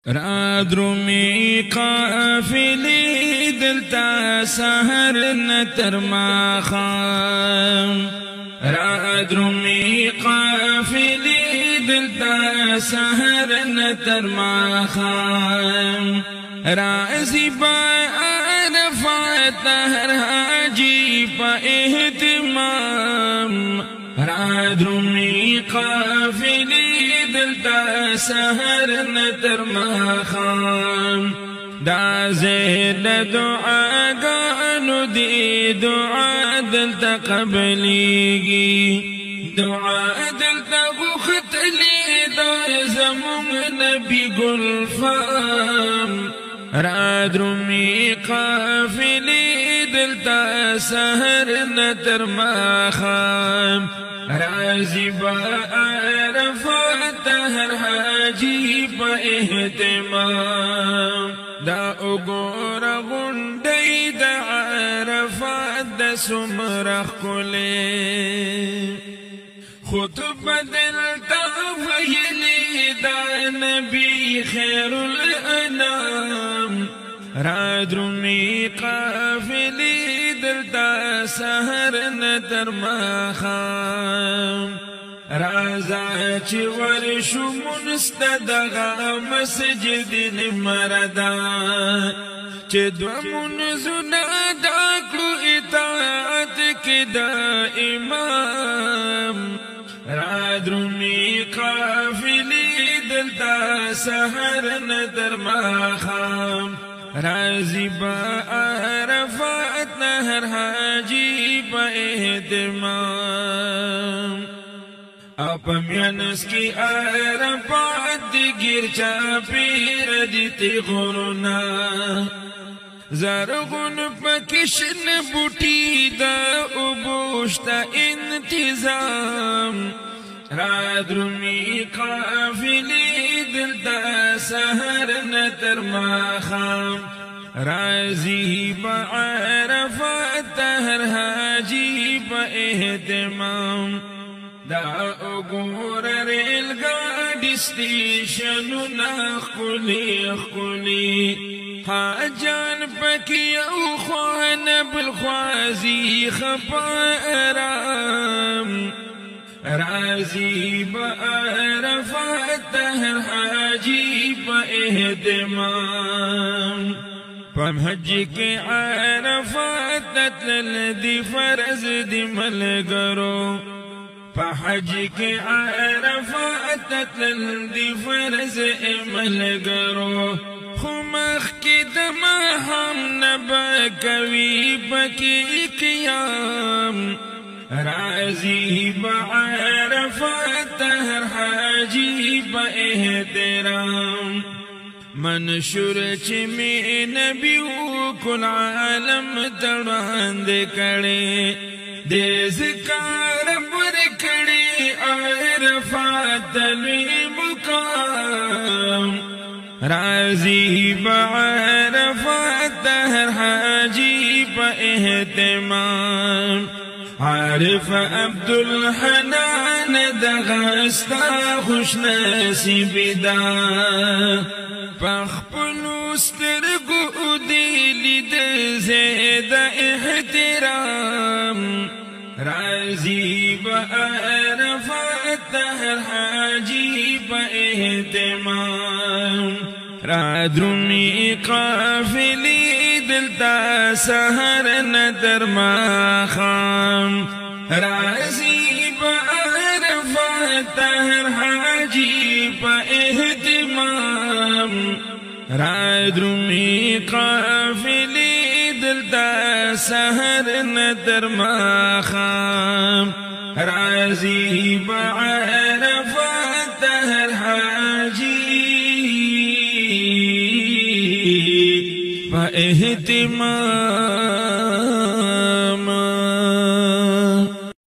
را درومی قافلی دلتا سحر نتر ماخام را درومی قافلی دلتا سحر نتر ماخام رازی با عرفات هر حاجی پا اہتمام را درومی قافلی دلتا سحر نتر ماخام دا زید دعا گانو دی دعا دلتا قبلیگی دعا دلتا غختلی دا زمون نبی گلفام را درومی قافلی دلتا سحر نتر ماخام رازی با عرفات هر حاجی با اہتمام دا اگور غندی دا عرفات دا سمرخ کلی خطب دلتا فیلی دا نبی خیر الانام را درومی قافلی دلتا سحر نتر ماخام رازا چی ورشو منستدغا مسجد نمردا چی دو منزونا داکلو اطاعت کی دا امام را درومی قافلی دلتا سحر نتر ماخام رازی با عرفات نهر حاجی با اہتمام اپا میانس کی عرفات دی گرچا پیر دیتی غرونا زرغن پکشن بوٹی دا ابوشتا انتظام را درومی قافلی دلتا سحر نتر ماخام رازی با عرفات هر حاجی با اہتمام دا اگور ریل گاڑی سٹیشنو ناخکلی اخکلی حاجان پکی او خوان بالخوازی خپارام رازی با عرفات هر حاجی با اہتمام پم حج کے عرفات تتلل دی فرض دی ملگرو پا حج کے عرفات تتلل دی فرض ملگرو خمخ کی دما ہم نبا کوی بکی قیام رازی با عرفات ہر حاجی با احترام منشور چمی نبیو کل عالم تڑاند کڑے دیزکار پر کڑے عرفات لوی مقام رازی با عرفات ہر حاجی با احتمام عارف عبدالحنان دغستا خوش نصیب دا پخپلو سترگو دیلی د زید احترام رازی با عرفات هر حاجی با اہتمام را درومی قافلی دلتا سحر نتر ماخام رازی با عرفات هر حاجی با اہتمام را درومی قافلی دلتا سحر نتر ماخام رازی با عرفات هر حاجی با اہتمام